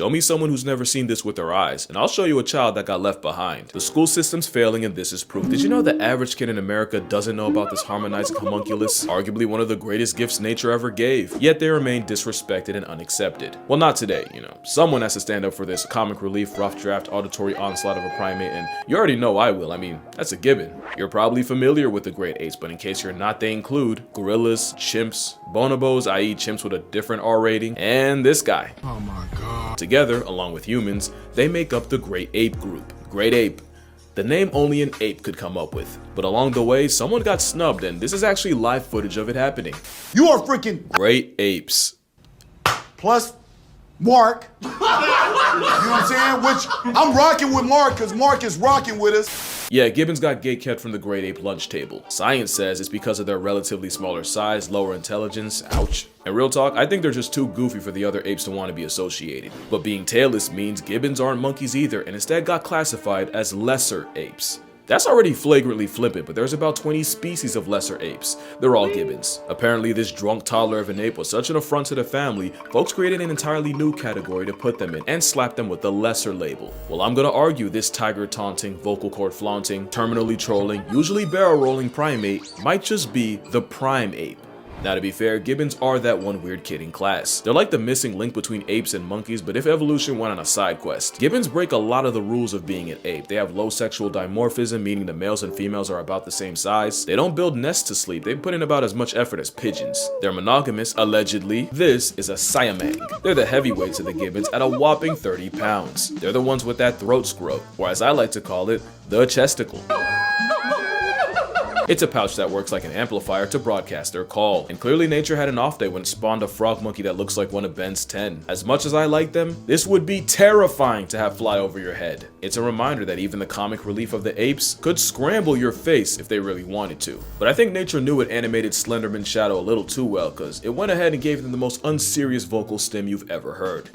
Show me someone who's never seen this with their eyes, and I'll show you a child that got left behind. The school system's failing and this is proof. Did you know the average kid in America doesn't know about this harmonizing homunculus? Arguably one of the greatest gifts nature ever gave. Yet they remain disrespected and unaccepted. Well, not today, Someone has to stand up for this comic relief, rough draft, auditory onslaught of a primate, and you already know I will. I mean, that's a given. You're probably familiar with the great apes, but in case you're not, they include gorillas, chimps, bonobos, i.e. chimps with a different R rating, and this guy. Oh my god. Together, along with humans, they make up the great ape group. Great ape. The name only an ape could come up with. But along the way, someone got snubbed, and this is actually live footage of it happening. You are freaking great apes. Plus Mark. You know what I'm saying? Which I'm rocking with Mark because Mark is rocking with us. Yeah, gibbons got gatekept from the great ape lunch table. Science says it's because of their relatively smaller size, lower intelligence, ouch. And real talk, I think they're just too goofy for the other apes to want to be associated. But being tailless means gibbons aren't monkeys either, and instead got classified as lesser apes. That's already flagrantly flippant, but there's about 20 species of lesser apes. They're all gibbons. Apparently this drunk toddler of an ape was such an affront to the family, folks created an entirely new category to put them in and slapped them with the lesser label. Well, I'm gonna argue this tiger taunting, vocal cord flaunting, terminally trolling, usually barrel rolling primate might just be the prime ape. Now to be fair, gibbons are that one weird kid in class. They're like the missing link between apes and monkeys, but if evolution went on a side quest. Gibbons break a lot of the rules of being an ape. They have low sexual dimorphism, meaning the males and females are about the same size. They don't build nests to sleep, they put in about as much effort as pigeons. They're monogamous, allegedly. This is a siamang. They're the heavyweights of the gibbons at a whopping 30 pounds. They're the ones with that throat scrub, or as I like to call it, the chesticle. It's a pouch that works like an amplifier to broadcast their call. And clearly nature had an off day when it spawned a frog monkey that looks like one of Ben's 10. As much as I like them, this would be terrifying to have fly over your head. It's a reminder that even the comic relief of the apes could scramble your face if they really wanted to. But I think nature knew it animated Slenderman's shadow a little too well, because it went ahead and gave them the most unserious vocal stim you've ever heard.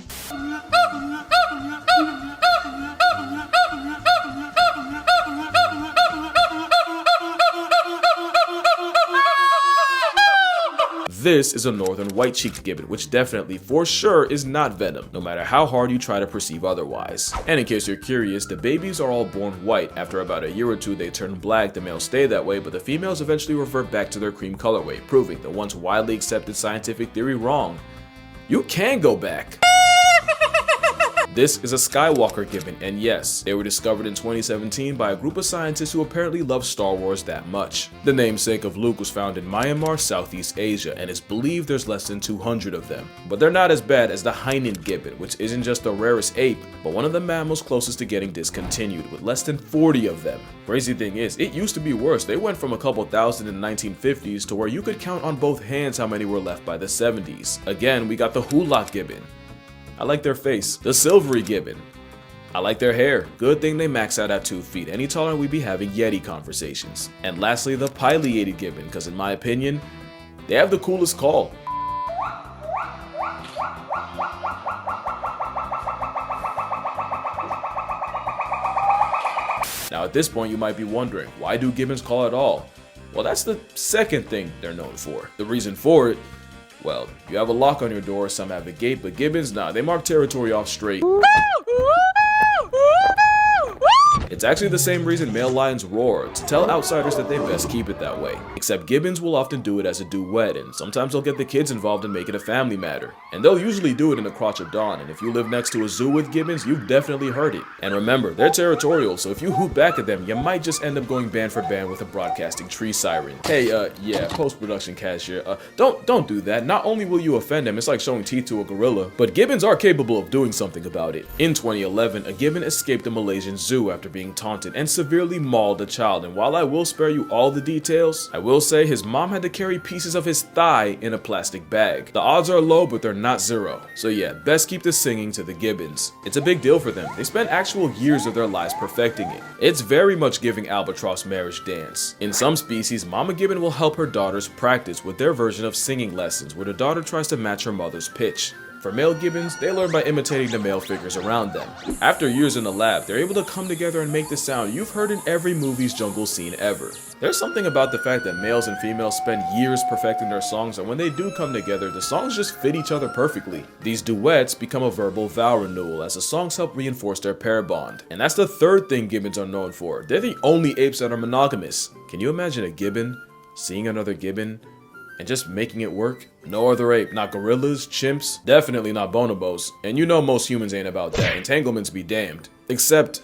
This is a northern white-cheeked gibbon, which definitely, for sure, is not venom, no matter how hard you try to perceive otherwise. And in case you're curious, the babies are all born white. After about a year or two, they turn black. The males stay that way, but the females eventually revert back to their cream colorway, proving the once widely accepted scientific theory wrong. You can go back. This is a Skywalker gibbon, and yes, they were discovered in 2017 by a group of scientists who apparently love Star Wars that much. The namesake of Luke was found in Myanmar, Southeast Asia, and it's believed there's less than 200 of them. But they're not as bad as the Hainan gibbon, which isn't just the rarest ape, but one of the mammals closest to getting discontinued, with less than 40 of them. Crazy thing is, it used to be worse. They went from a couple thousand in the 1950s to where you could count on both hands how many were left by the 70s. Again, we got the Hulak gibbon. I like their face. The silvery gibbon. I like their hair. Good thing they max out at 2 feet. Any taller we'd be having Yeti conversations. And lastly, the pileated gibbon, because in my opinion, they have the coolest call. Now at this point you might be wondering, why do gibbons call at all? Well, that's the second thing they're known for. The reason for it, well, you have a lock on your door, some have a gate, but gibbons, nah, they mark territory off straight. It's actually the same reason male lions roar, to tell outsiders that they best keep it that way. Except gibbons will often do it as a duet, and sometimes they'll get the kids involved and make it a family matter. And they'll usually do it in the crotch of dawn, and if you live next to a zoo with gibbons, you've definitely heard it. And remember, they're territorial, so if you hoot back at them, you might just end up going band for band with a broadcasting tree siren. Hey, yeah, post-production cashier, don't do that. Not only will you offend them, it's like showing teeth to a gorilla, but gibbons are capable of doing something about it. In 2011, a gibbon escaped a Malaysian zoo after being taunted and severely mauled a child, and while I will spare you all the details, I will say his mom had to carry pieces of his thigh in a plastic bag. The odds are low, but they're not zero. So yeah, best keep the singing to the gibbons. It's a big deal for them. They spend actual years of their lives perfecting it. It's very much giving albatross marriage dance. In some species, mama gibbon will help her daughters practice with their version of singing lessons, where the daughter tries to match her mother's pitch. For male gibbons, they learn by imitating the male figures around them. After years in the lab, they're able to come together and make the sound you've heard in every movie's jungle scene ever. There's something about the fact that males and females spend years perfecting their songs, and when they do come together, the songs just fit each other perfectly. These duets become a verbal vow renewal as the songs help reinforce their pair bond. And that's the third thing gibbons are known for. They're the only apes that are monogamous. Can you imagine a gibbon seeing another gibbon and just making it work? No other ape, not gorillas, chimps, definitely not bonobos. And you know most humans ain't about that. Entanglements be damned. Except,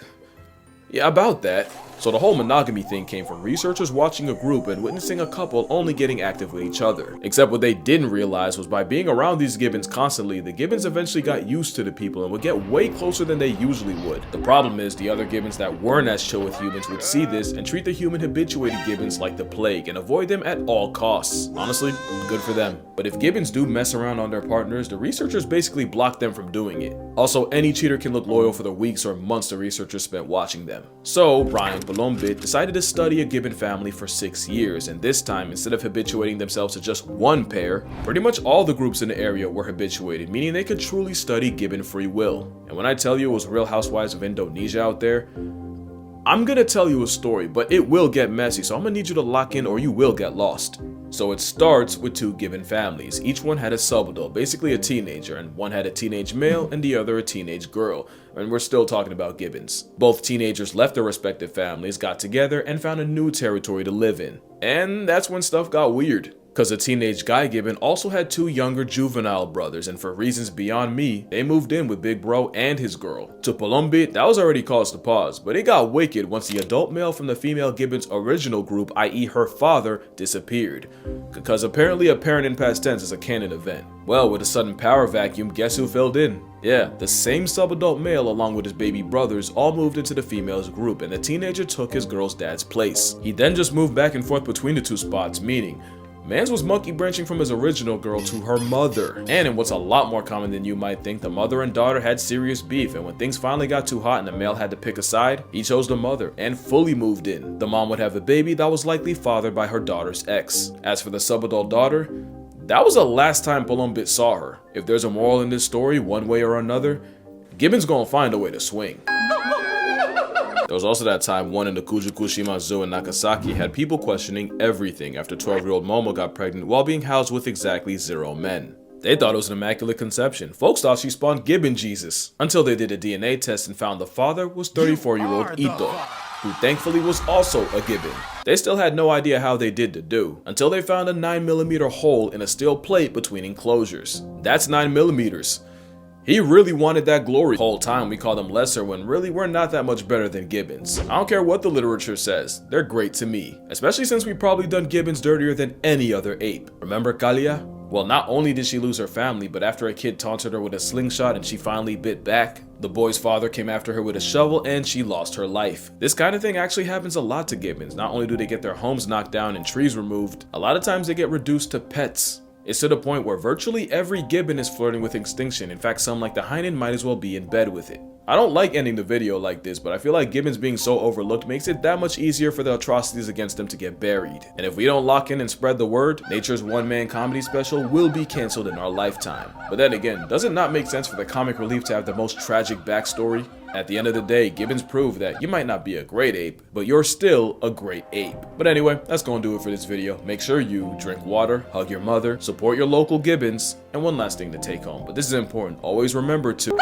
yeah, about that. So the whole monogamy thing came from researchers watching a group and witnessing a couple only getting active with each other. Except what they didn't realize was by being around these gibbons constantly, the gibbons eventually got used to the people and would get way closer than they usually would. The problem is the other gibbons that weren't as chill with humans would see this and treat the human habituated gibbons like the plague and avoid them at all costs. Honestly, good for them. But if gibbons do mess around on their partners, the researchers basically block them from doing it. Also, any cheater can look loyal for the weeks or months the researchers spent watching them. So Brian Bolombit decided to study a gibbon family for 6 years, and this time, instead of habituating themselves to just one pair, pretty much all the groups in the area were habituated, meaning they could truly study gibbon free will. And when I tell you it was Real Housewives of Indonesia out there, I'm gonna tell you a story, but it will get messy, so I'm gonna need you to lock in or you will get lost. So it starts with two gibbon families. Each one had a subadult, basically a teenager, and one had a teenage male and the other a teenage girl. And we're still talking about gibbons. Both teenagers left their respective families, got together, and found a new territory to live in. And that's when stuff got weird. Cause a teenage guy gibbon also had two younger juvenile brothers, and for reasons beyond me, they moved in with Big Bro and his girl. To Bolombit, that was already cause to pause, but it got wicked once the adult male from the female gibbon's original group, i.e. her father, disappeared. Cause apparently a parent in past tense is a canon event. Well, with a sudden power vacuum, guess who filled in? Yeah, the same subadult male along with his baby brothers all moved into the female's group, and the teenager took his girl's dad's place. He then just moved back and forth between the two spots, meaning Mans was monkey branching from his original girl to her mother. And in what's a lot more common than you might think, the mother and daughter had serious beef, and when things finally got too hot and the male had to pick a side, he chose the mother and fully moved in. The mom would have a baby that was likely fathered by her daughter's ex. As for the subadult daughter, that was the last time Bolombit saw her. If there's a moral in this story, one way or another, Gibbon's gonna find a way to swing. There was also that time one in the Kujukushima Zoo in Nagasaki had people questioning everything after 12-year-old Momo got pregnant while being housed with exactly 0 men. They thought it was an immaculate conception. Folks thought she spawned Gibbon Jesus, until they did a DNA test and found the father was 34-year-old Ito, who thankfully was also a gibbon. They still had no idea how they did the do, until they found a 9mm hole in a steel plate between enclosures. That's 9mm. He really wanted that glory. The whole time we call them lesser when really we're not that much better than gibbons. I don't care what the literature says, they're great to me. Especially since we've probably done gibbons dirtier than any other ape. Remember Kalia? Well, not only did she lose her family, but after a kid taunted her with a slingshot and she finally bit back, the boy's father came after her with a shovel and she lost her life. This kind of thing actually happens a lot to gibbons. Not only do they get their homes knocked down and trees removed, a lot of times they get reduced to pets. It's to the point where virtually every gibbon is flirting with extinction. In fact, some like the hyena might as well be in bed with it. I don't like ending the video like this, but I feel like gibbons being so overlooked makes it that much easier for the atrocities against them to get buried. And if we don't lock in and spread the word, nature's one-man comedy special will be cancelled in our lifetime. But then again, does it not make sense for the comic relief to have the most tragic backstory? At the end of the day, gibbons prove that you might not be a great ape, but you're still a great ape. But anyway, that's gonna do it for this video. Make sure you drink water, hug your mother, support your local gibbons, and one last thing to take home, but this is important, always remember to